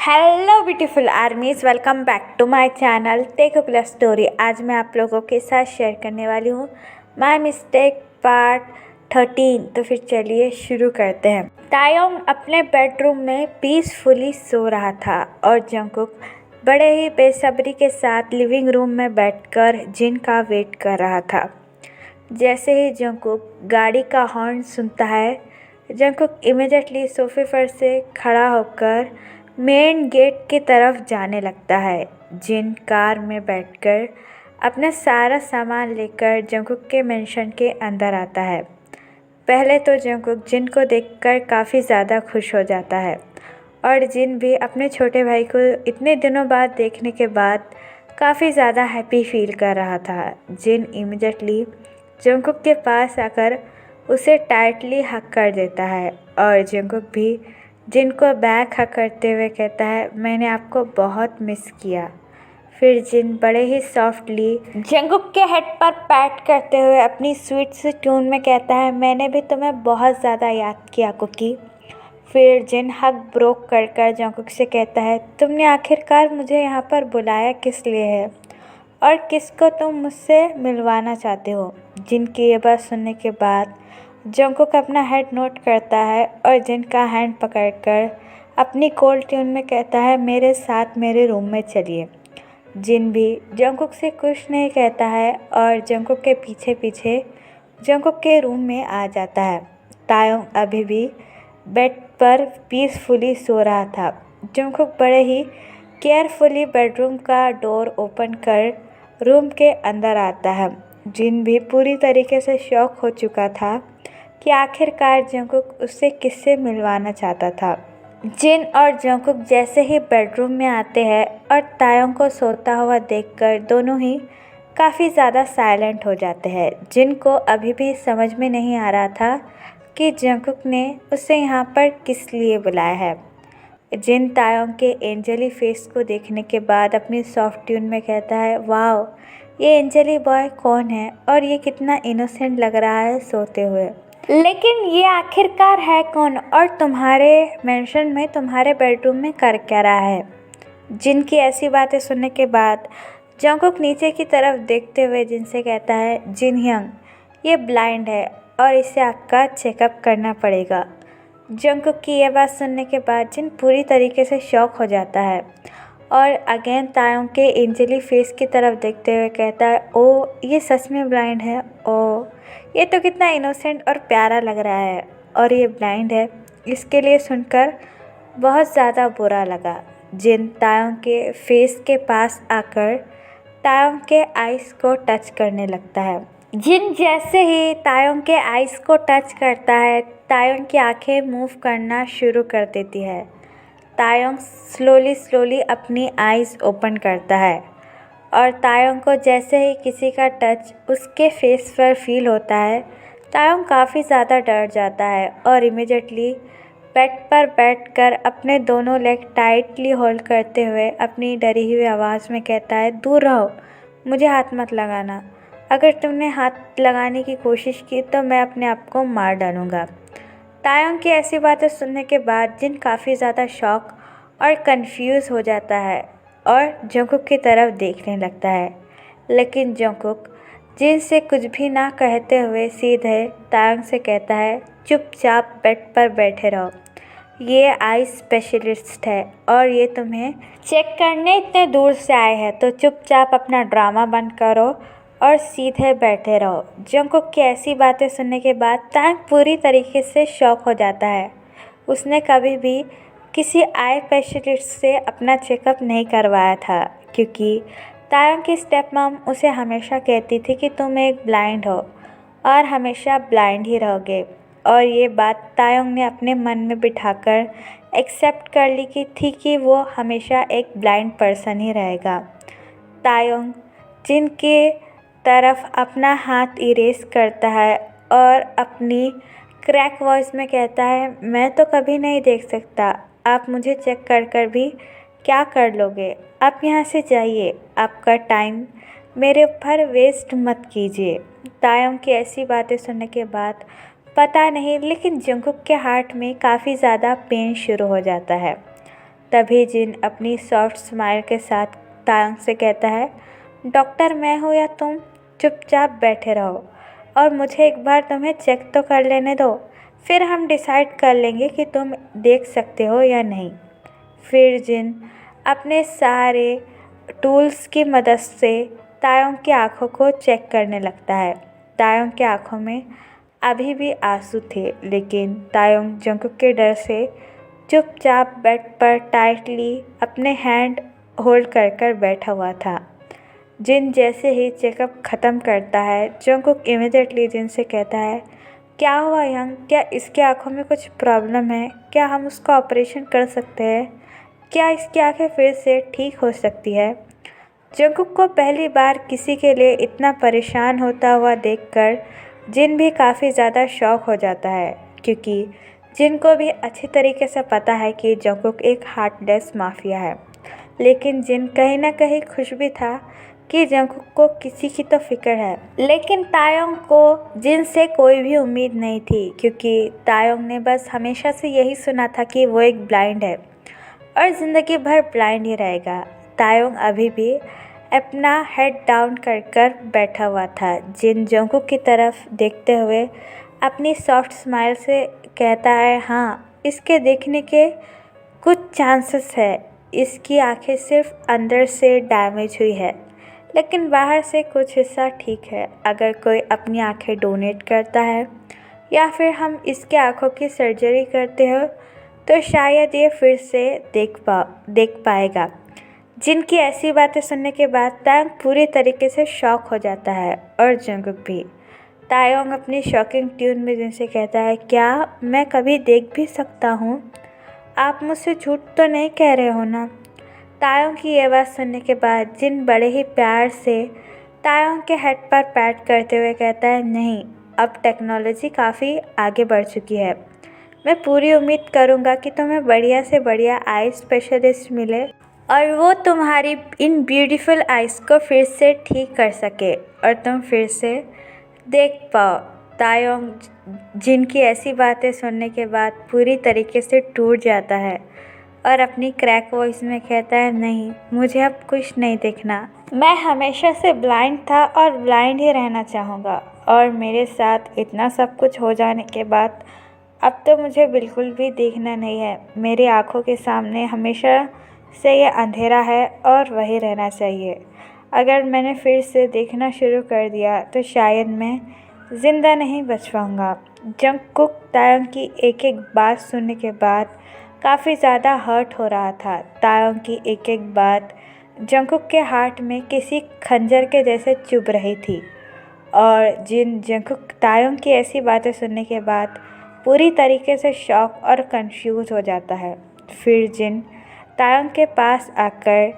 Hello beautiful armies, welcome back to my channel tech plus story. आज मैं आप लोगों के साथ शेयर करने वाली हूँ माय मिस्टेक पार्ट 13। तो फिर चलिए शुरू करते हैं। तायोंग अपने बेडरूम में पीसफुली सो रहा था और जंगकुक बड़े ही बेसब्री के साथ लिविंग रूम में बैठकर जिन का वेट कर रहा था। जैसे ही जंगकुक गाड़ी का हॉर्न सुनता है, जंगकुक इमीडिएटली सोफे पर से खड़ा होकर मेन गेट की तरफ जाने लगता है। जिन कार में बैठकर अपना सारा सामान लेकर जंगकुक के मेंशन के अंदर आता है। पहले तो जंगकुक जिन को देखकर काफ़ी ज़्यादा खुश हो जाता है और जिन भी अपने छोटे भाई को इतने दिनों बाद देखने के बाद काफ़ी ज़्यादा हैप्पी फील कर रहा था। जिन इमीडिएटली जंगकुक के पास आकर उसे टाइटली हक कर देता है और जंगकुक भी जिन को बैक हक करते हुए कहता है, मैंने आपको बहुत मिस किया। फिर जिन बड़े ही सॉफ्टली जंगकुक के हेड पर पैट करते हुए अपनी स्वीट सी ट्यून में कहता है, मैंने भी तुम्हें बहुत ज़्यादा याद किया कुकी। फिर जिन हक ब्रोक कर जंगकुक से कहता है, तुमने आखिरकार मुझे यहाँ पर बुलाया किस लिए है और किसको तुम मुझसे मिलवाना चाहते हो। जिन की ये बात सुनने के बाद जंगकुक अपना हेड नोट करता है और जिन का हैंड पकड़कर अपनी कोल्ड ट्यून में कहता है, मेरे साथ मेरे रूम में चलिए। जिन भी जंगकुक से कुछ नहीं कहता है और जंगकुक के पीछे पीछे जंगकुक के रूम में आ जाता है। तायोंग अभी भी बेड पर पीसफुली सो रहा था। जंगकुक बड़े ही केयरफुली बेडरूम का डोर ओपन कर रूम के अंदर आता है। जिन भी पूरी तरीके से शॉक हो चुका था कि आखिरकार जंगकुक उससे किससे मिलवाना चाहता था। जिन और जंगकुक जैसे ही बेडरूम में आते हैं और तायोंग को सोता हुआ देखकर दोनों ही काफ़ी ज़्यादा साइलेंट हो जाते हैं। जिन को अभी भी समझ में नहीं आ रहा था कि जंगकुक ने उसे यहाँ पर किस लिए बुलाया है। जिन तायोंग के एंजली फेस को देखने के बाद अपनी सॉफ्ट ट्यून में कहता है, वाओ, ये एंजली बॉय कौन है और ये कितना इनोसेंट लग रहा है सोते हुए। लेकिन ये आखिरकार है कौन और तुम्हारे मेंशन में तुम्हारे बेडरूम में कर क्या रहा है। जिनकी ऐसी बातें सुनने के बाद जंगकुक नीचे की तरफ देखते हुए जिनसे कहता है, जिन यंग, ये ब्लाइंड है और इसे आपका चेकअप करना पड़ेगा। जंगकुक की यह बात सुनने के बाद जिन पूरी तरीके से शॉक हो जाता है और अगेन तायोंग के एंजली फेस की तरफ देखते हुए कहता है, ओ, ये सच में ब्लाइंड है। ओ, ये तो कितना इनोसेंट और प्यारा लग रहा है और ये ब्लाइंड है। इसके लिए सुनकर बहुत ज़्यादा बुरा लगा। जिन तायोंग के फेस के पास आकर तायोंग के आइज़ को टच करने लगता है। जिन जैसे ही तायोंग के आइज़ को टच करता है, तायोंग की आंखें मूव करना शुरू कर देती है। तायोंग स्लोली अपनी आइज़ ओपन करता है और तायोंग को जैसे ही किसी का टच उसके फेस पर फील होता है, तायोंग काफ़ी ज़्यादा डर जाता है और इमीडिएटली बेड पर बैठकर अपने दोनों लेग टाइटली होल्ड करते हुए अपनी डरी हुई आवाज़ में कहता है, दूर रहो, मुझे हाथ मत लगाना। अगर तुमने हाथ लगाने की कोशिश की तो मैं अपने आप को मार डालूँगा। तायोंग की ऐसी बातें सुनने के बाद जिन काफ़ी ज़्यादा शॉक और कंफ्यूज हो जाता है और जंगकुक की तरफ देखने लगता है। लेकिन जंगकुक जिन से कुछ भी ना कहते हुए सीधे तायोंग से कहता है, चुपचाप बेड पर बैठे रहो, ये आई स्पेशलिस्ट है और ये तुम्हें चेक करने इतने दूर से आए हैं, तो चुपचाप अपना ड्रामा बंद करो और सीधे बैठे रहो। जंगकुक की ऐसी बातें सुनने के बाद तायोंग पूरी तरीके से शॉक हो जाता है। उसने कभी भी किसी आई स्पेशलिस्ट से अपना चेकअप नहीं करवाया था क्योंकि तायोंग की स्टेप मॉम उसे हमेशा कहती थी कि तुम एक ब्लाइंड हो और हमेशा ब्लाइंड ही रहोगे। और ये बात तायोंग ने अपने मन में बिठाकर एक्सेप्ट कर ली कि थी कि वो हमेशा एक ब्लाइंड पर्सन ही रहेगा। तायोंग जिनके तरफ अपना हाथ इरेज करता है और अपनी क्रैक वॉइस में कहता है, मैं तो कभी नहीं देख सकता, आप मुझे चेक कर भी क्या कर लोगे। आप यहाँ से जाइए, आपका टाइम मेरे ऊपर वेस्ट मत कीजिए। तायोंग की ऐसी बातें सुनने के बाद पता नहीं लेकिन जंगकुक के हार्ट में काफ़ी ज़्यादा पेन शुरू हो जाता है। तभी जिन अपनी सॉफ्ट स्माइल के साथ तायंग से कहता है, डॉक्टर मैं हूँ या तुम, चुपचाप बैठे रहो और मुझे एक बार तुम्हें चेक तो कर लेने दो, फिर हम डिसाइड कर लेंगे कि तुम देख सकते हो या नहीं। फिर जिन अपने सारे टूल्स की मदद से तायोंग की आंखों को चेक करने लगता है। तायोंग की आंखों में अभी भी आंसू थे, लेकिन तायोंग जंगकुक के डर से चुपचाप बेड पर टाइटली अपने हैंड होल्ड कर बैठा हुआ था। जिन जैसे ही चेकअप ख़त्म करता है, जंगकुक इमीडिएटली जिन से कहता है, क्या हुआ यंग, क्या इसकी आंखों में कुछ प्रॉब्लम है, क्या हम उसका ऑपरेशन कर सकते हैं, क्या इसकी आंखें फिर से ठीक हो सकती है। जंगकुक को पहली बार किसी के लिए इतना परेशान होता हुआ देखकर जिन भी काफ़ी ज़्यादा शॉक हो जाता है, क्योंकि जिन को भी अच्छी तरीके से पता है कि जंगकुक एक हार्टलेस माफिया है। लेकिन जिन कहीं ना कहीं खुश भी था कि जंगकुक को किसी की तो फिक्र है। लेकिन तायोंग को जिन से कोई भी उम्मीद नहीं थी, क्योंकि तायोंग ने बस हमेशा से यही सुना था कि वो एक ब्लाइंड है और ज़िंदगी भर ब्लाइंड ही रहेगा। तायोंग अभी भी अपना हेड डाउन कर बैठा हुआ था। जिन जंगकुक की तरफ देखते हुए अपनी सॉफ्ट स्माइल से कहता है, हाँ इसके देखने के कुछ चांसेस है, इसकी आंखें सिर्फ अंदर से डैमेज हुई है लेकिन बाहर से कुछ हिस्सा ठीक है। अगर कोई अपनी आंखें डोनेट करता है या फिर हम इसके आंखों की सर्जरी करते हो तो शायद ये फिर से देख पाएगा। जिनकी ऐसी बातें सुनने के बाद तायोंग पूरी तरीके से शॉक हो जाता है और जंगकुक भी। तायोंग अपनी शॉकिंग ट्यून में जिनसे कहता है, क्या मैं कभी देख भी सकता हूँ? आप मुझसे झूठ तो नहीं कह रहे हो ना? तायोंग की ये बात सुनने के बाद जिन बड़े ही प्यार से तायोंग के हेड पर पैट करते हुए कहता है, नहीं, अब टेक्नोलॉजी काफ़ी आगे बढ़ चुकी है। मैं पूरी उम्मीद करूँगा कि तुम्हें बढ़िया से बढ़िया आई स्पेशलिस्ट मिले और वो तुम्हारी इन ब्यूटीफुल आइज़ को फिर से ठीक कर सके और तुम फिर से देख पाओ। तायोंग जिनकी ऐसी बातें सुनने के बाद पूरी तरीके से टूट जाता है और अपनी क्रैक वॉइस में कहता है, नहीं, मुझे अब कुछ नहीं देखना। मैं हमेशा से ब्लाइंड था और ब्लाइंड ही रहना चाहूँगा और मेरे साथ इतना सब कुछ हो जाने के बाद अब तो मुझे बिल्कुल भी देखना नहीं है। मेरी आँखों के सामने हमेशा से ये अंधेरा है और वही रहना चाहिए। अगर मैंने फिर से देखना शुरू कर दिया तो शायद मैं ज़िंदा नहीं बच पाऊँगा। जंगकुक तायोंग की एक एक बात सुनने के बाद काफ़ी ज़्यादा हर्ट हो रहा था। तायोंग की एक एक बात जंगकुक के हार्ट में किसी खंजर के जैसे चुभ रही थी और जंगकुक तायोंग की ऐसी बातें सुनने के बाद पूरी तरीके से शॉक और कंफ्यूज हो जाता है। फिर जिन तायोंग के पास आकर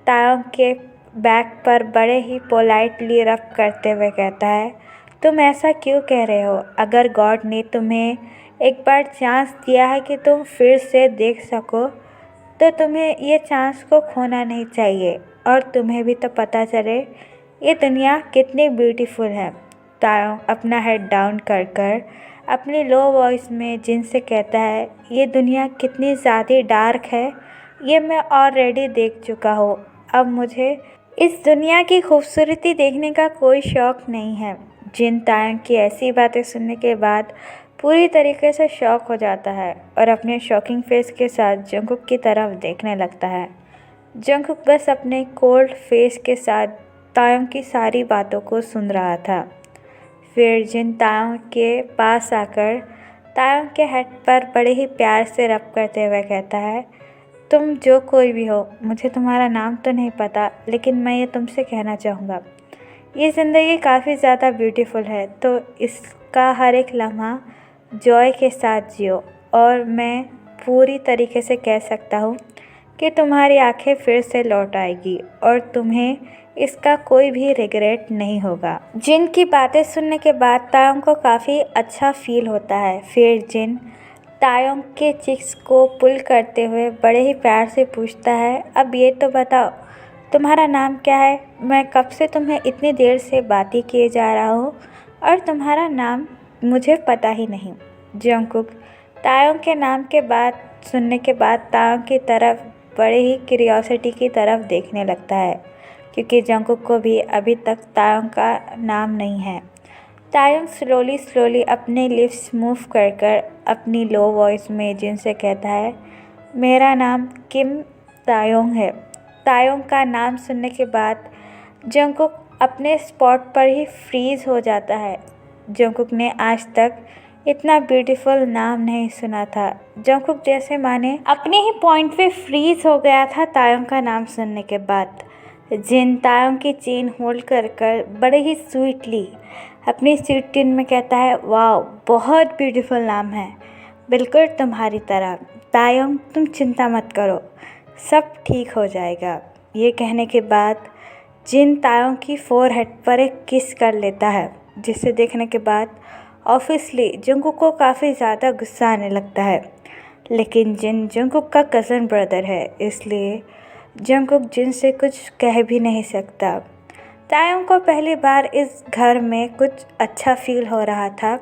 तायोंग के बैक पर बड़े ही पोलाइटली रब करते हुए कहता है, तुम ऐसा क्यों कह रहे हो? अगर गॉड ने तुम्हें एक बार चांस दिया है कि तुम फिर से देख सको तो तुम्हें ये चांस को खोना नहीं चाहिए और तुम्हें भी तो पता चले ये दुनिया कितनी ब्यूटीफुल है। तायोंग अपना हेड डाउन कर अपनी लो वॉइस में जिन से कहता है, ये दुनिया कितनी ज़्यादा डार्क है ये मैं ऑलरेडी देख चुका हूँ। अब मुझे इस दुनिया की खूबसूरती देखने का कोई शौक़ नहीं है। जिन तायोंग की ऐसी बातें सुनने के बाद पूरी तरीके से शॉक हो जाता है और अपने शॉकिंग फेस के साथ जंगकुक की तरफ देखने लगता है। जंगकुक बस अपने कोल्ड फेस के साथ तायोंग की सारी बातों को सुन रहा था। फिर जिन तायोंग के पास आकर तायोंग के हेड पर बड़े ही प्यार से रब करते हुए कहता है, तुम जो कोई भी हो, मुझे तुम्हारा नाम तो नहीं पता, लेकिन मैं ये तुमसे कहना चाहूँगा, ये ज़िंदगी काफ़ी ज़्यादा ब्यूटीफुल है, तो इसका हर एक लम्हा जॉय के साथ जियो। और मैं पूरी तरीके से कह सकता हूँ कि तुम्हारी आंखें फिर से लौट आएगी और तुम्हें इसका कोई भी रिग्रेट नहीं होगा। जिन की बातें सुनने के बाद तायोंग को काफ़ी अच्छा फील होता है। फिर जिन तायोंग के चिक्स को पुल करते हुए बड़े ही प्यार से पूछता है, अब ये तो बताओ तुम्हारा नाम क्या है? मैं कब से तुम्हें इतनी देर से बातें किए जा रहा हूँ और तुम्हारा नाम मुझे पता ही नहीं। जंगकुक तायोंग के नाम के बाद सुनने के बाद तायोंग की तरफ बड़े ही क्यूरियोसिटी की तरफ देखने लगता है, क्योंकि जंगकुक को भी अभी तक तायोंग का नाम नहीं है। तायोंग स्लोली अपने लिप्स मूव कर कर अपनी लो वॉइस में जिन से कहता है, मेरा नाम किम तायोंग है। तायोंग का नाम सुनने के बाद जंगकुक अपने स्पॉट पर ही फ्रीज हो जाता है। जंगकुक ने आज तक इतना ब्यूटीफुल नाम नहीं सुना था। जंगकुक जैसे माने अपने ही पॉइंट पे फ्रीज हो गया था तायोंग का नाम सुनने के बाद। जिन तायोंग की चेन होल्ड कर कर बड़े ही स्वीटली अपनी स्वीट ट्यून में कहता है, वाह बहुत ब्यूटीफुल नाम है, बिल्कुल तुम्हारी तरह। तायोंग तुम चिंता मत करो, सब ठीक हो जाएगा। ये कहने के बाद जिन तायोंग की फोरहेड पर एक किस कर लेता है, जिसे देखने के बाद ऑब्वियसली जंगकुक को काफ़ी ज़्यादा गुस्सा आने लगता है। लेकिन जिन जंगकुक का कज़न ब्रदर है, इसलिए जंगकुक जिन से कुछ कह भी नहीं सकता। तायोंग को पहली बार इस घर में कुछ अच्छा फील हो रहा था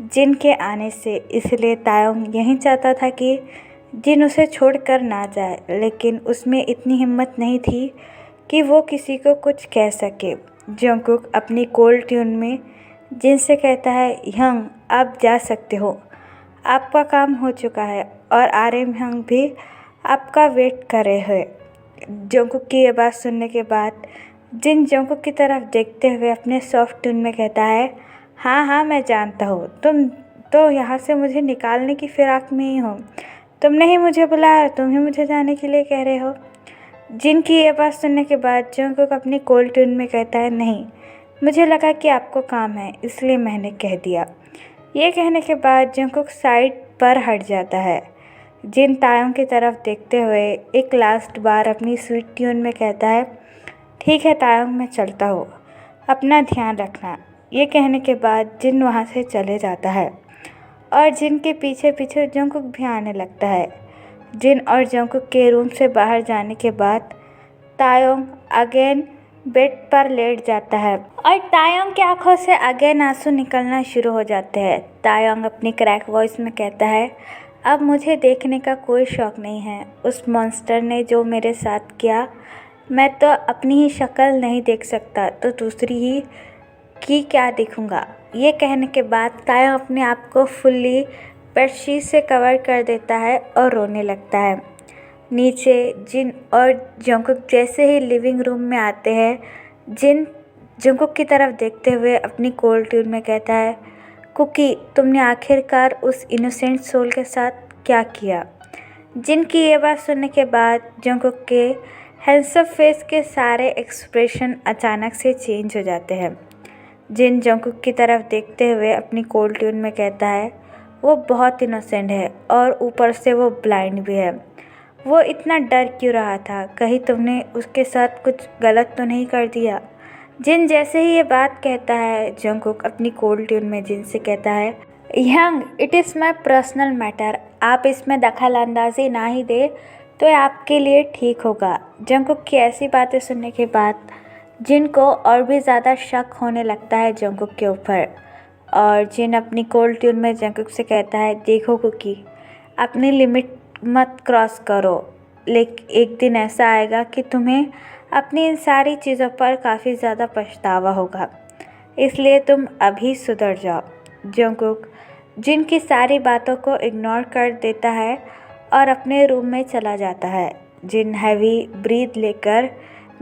जिन के आने से, इसलिए तायोंग यही चाहता था कि जिन उसे छोड़कर ना जाए, लेकिन उसमें इतनी हिम्मत नहीं थी कि वो किसी को कुछ कह सके। जंगकुक अपनी कोल्ड ट्यून में जिन से कहता है, यंग आप जा सकते हो, आपका काम हो चुका है और आर्यन यंग भी आपका वेट कर रहे हैं। जंगकुक की ये बात सुनने के बाद जिन जंगकुक की तरफ देखते हुए अपने सॉफ्ट ट्यून में कहता है, हाँ मैं जानता हूँ, तुम तो यहाँ से मुझे निकालने की फिराक में ही हो, तुमने ही मुझे बुलाया, तुम ही मुझे जाने के लिए कह रहे हो। जिन की ये बात सुनने के बाद जंगकुक अपनी कोल्ड ट्यून में कहता है, नहीं, मुझे लगा कि आपको काम है इसलिए मैंने कह दिया। ये कहने के बाद जंगकुक साइड पर हट जाता है। जिन तायोंग की तरफ देखते हुए एक लास्ट बार अपनी स्वीट ट्यून में कहता है, ठीक है तायोंग, मैं चलता हूँ, अपना ध्यान रखना। ये कहने के बाद जिन वहाँ से चले जाता है और जिन के पीछे पीछे जंगकुक भी आने लगता है। जिन और जंगकुक के रूम से बाहर जाने के बाद तायोंग अगेन बेड पर लेट जाता है और तायोंग की आंखों से अगेन आंसू निकलना शुरू हो जाते हैं। तायोंग अपनी क्रैक वॉइस में कहता है, अब मुझे देखने का कोई शौक़ नहीं है। उस मॉन्स्टर ने जो मेरे साथ किया, मैं तो अपनी ही शक्ल नहीं देख सकता तो दूसरी ही की क्या देखूँगा। ये कहने के बाद तायोंग अपने आप को फुल्ली बेडशीट से कवर कर देता है और रोने लगता है। नीचे जिन और जंगकुक जैसे ही लिविंग रूम में आते हैं, जिन जंगकुक की तरफ देखते हुए अपनी कोल्ड ट्यून में कहता है, कुकी तुमने आखिरकार उस इनोसेंट सोल के साथ क्या किया। जिन की ये बात सुनने के बाद जंगकुक के हैंडसम फेस के सारे एक्सप्रेशन अचानक से चेंज हो जाते हैं। जिन जंगकुक की तरफ देखते हुए अपनी कोल्ड ट्यून में कहता है, वो बहुत इनोसेंट है और ऊपर से वो ब्लाइंड भी है। वो इतना डर क्यों रहा था, कहीं तुमने उसके साथ कुछ गलत तो नहीं कर दिया। जिन जैसे ही ये बात कहता है, जंगकुक अपनी कोल्ड ट्यून में जिन से कहता है, young it is my personal matter, आप इसमें दखल अंदाजी ना ही दे तो आपके लिए ठीक होगा। जंगकुक की ऐसी बातें सुनने के बाद जिन को और भी ज़्यादा शक होने लगता है जंगकुक के ऊपर, और जिन अपनी कोल्ड ट्यून में जंगकुक से कहता है, देखो कुकी अपनी लिमिट मत क्रॉस करो, लेकिन एक दिन ऐसा आएगा कि तुम्हें अपनी इन सारी चीज़ों पर काफ़ी ज़्यादा पछतावा होगा, इसलिए तुम अभी सुधर जाओ। जंगकुक जिन की सारी बातों को इग्नोर कर देता है और अपने रूम में चला जाता है। जिन हैवी ब्रीथ लेकर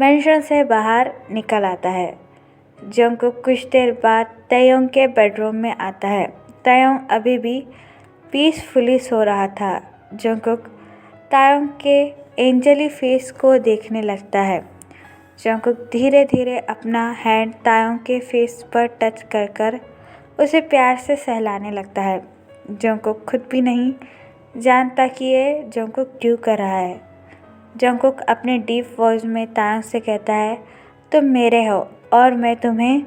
मेंशन से बाहर निकल आता है। जंगकुक कुछ देर बाद तायोंग के बेडरूम में आता है। तायोंग अभी भी पीसफुली सो रहा था। जंगकुक तायोंग के एंजली फेस को देखने लगता है। जंगकुक धीरे धीरे अपना हैंड तायोंग के फेस पर टच कर कर उसे प्यार से सहलाने लगता है। जंगकुक खुद भी नहीं जानता कि ये जंगकुक क्यों कर रहा है। जंगकुक अपने डीप वॉइस में तायोंग से कहता है, तुम मेरे हो और मैं तुम्हें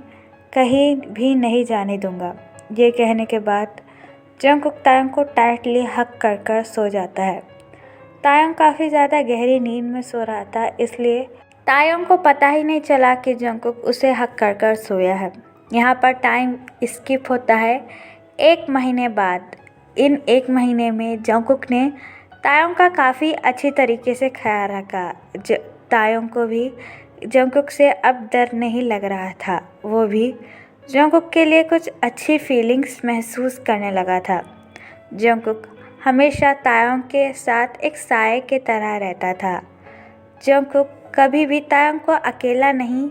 कहीं भी नहीं जाने दूंगा। ये कहने के बाद जंगकुक तायोंग को टाइटली हक कर कर सो जाता है। तायोंग काफ़ी ज़्यादा गहरी नींद में सो रहा था, इसलिए तायोंग को पता ही नहीं चला कि जंगकुक उसे हक कर कर सोया है। यहाँ पर टाइम स्किप होता है 1 महीने बाद। इन 1 महीने में जंगकुक ने तायोंग का काफ़ी अच्छी तरीके से ख्याल रखा। तायोंग को भी जंगकुक से अब डर नहीं लग रहा था। वो भी जंगकुक के लिए कुछ अच्छी फीलिंग्स महसूस करने लगा था। जंगकुक हमेशा तायोंग के साथ एक साए की तरह रहता था। जंगकुक कभी भी तायोंग को अकेला नहीं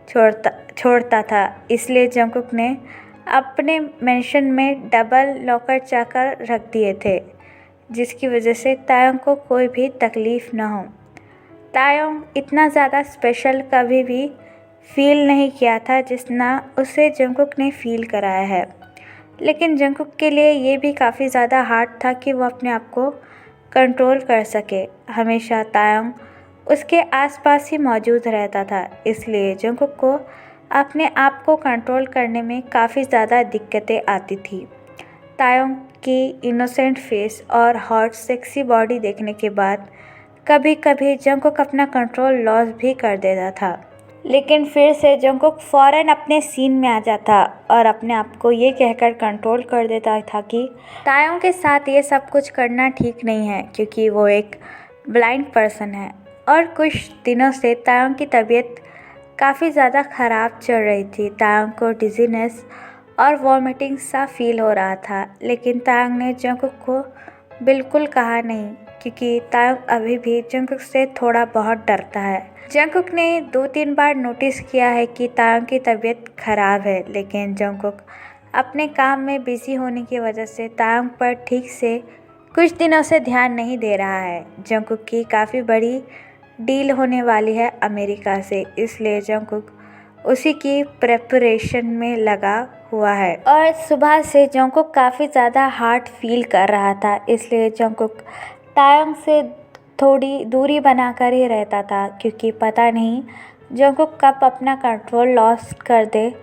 छोड़ता था। इसलिए जंगकुक ने अपने मेंशन में डबल लॉकर चाकर रख दिए थे, जिसकी वजह से तायोंग को कोई भी तकलीफ़ न हो। तायोंग इतना ज़्यादा स्पेशल कभी भी फील नहीं किया था जितना उसे जंगकुक ने फील कराया है। लेकिन जंगकुक के लिए ये भी काफ़ी ज़्यादा हार्ड था कि वो अपने आप को कंट्रोल कर सके। हमेशा तायोंग उसके आसपास ही मौजूद रहता था, इसलिए जंगकुक को अपने आप को कंट्रोल करने में काफ़ी ज़्यादा दिक्कतें आती थी। तायोंग की इनोसेंट फेस और हॉट सेक्सी बॉडी देखने के बाद कभी कभी जंगकुक अपना कंट्रोल लॉस भी कर देता था। लेकिन फिर से जंगकुक फ़ौरन अपने सीन में आ जाता और अपने आप को ये कहकर कंट्रोल कर देता था कि तायोंग के साथ ये सब कुछ करना ठीक नहीं है, क्योंकि वो एक ब्लाइंड पर्सन है। और कुछ दिनों से तायोंग की तबीयत काफ़ी ज़्यादा ख़राब चल रही थी। तायोंग को डिजीनेस और वॉमिटिंग सा फील हो रहा था। लेकिन तायोंग ने जंगकुक को बिल्कुल कहा नहीं, क्योंकि तायोंग अभी भी जंगकुक से थोड़ा बहुत डरता है। जंगकुक ने 2-3 बार नोटिस किया है कि तायोंग की तबीयत खराब है, लेकिन जंगकुक अपने काम में बिजी होने की वजह से तायोंग पर ठीक से कुछ दिनों से ध्यान नहीं दे रहा है। जंगकुक की काफ़ी बड़ी डील होने वाली है अमेरिका से, इसलिए जंगकुक उसी की प्रेपरेशन में लगा हुआ है। और सुबह से जंगकुक काफ़ी ज़्यादा हार्ड फील कर रहा था, इसलिए जंगकुक तायोंग से थोड़ी दूरी बनाकर ही रहता था, क्योंकि पता नहीं जंगकुक कब अपना कंट्रोल लॉस कर दे।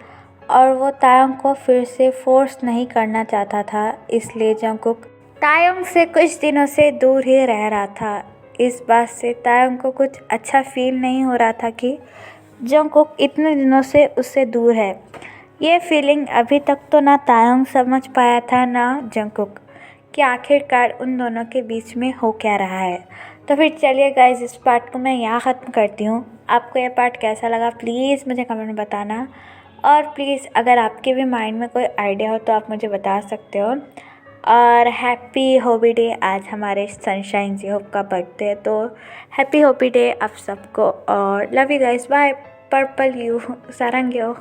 और वो तायोंग को फिर से फोर्स नहीं करना चाहता था, इसलिए जंगकुक तायोंग से कुछ दिनों से दूर ही रह रहा था। इस बात से तायोंग को कुछ अच्छा फील नहीं हो रहा था कि जंगकुक इतने दिनों से उससे दूर है। ये फीलिंग अभी तक तो ना तायोंग समझ पाया था ना जंगकुक कि आखिरकार उन दोनों के बीच में हो क्या रहा है। तो फिर चलिए गाइस, इस पार्ट को मैं यहाँ ख़त्म करती हूँ। आपको ये पार्ट कैसा लगा प्लीज़ मुझे कमेंट में बताना। और प्लीज़ अगर आपके भी माइंड में कोई आइडिया हो तो आप मुझे बता सकते हो। और हैप्पी हॉबी डे। आज हमारे सनशाइन जी होप का बर्थडे है, तो हैप्पी हॉबी डे आप सबको। और love you guys, bye. Purple you सारंग यो।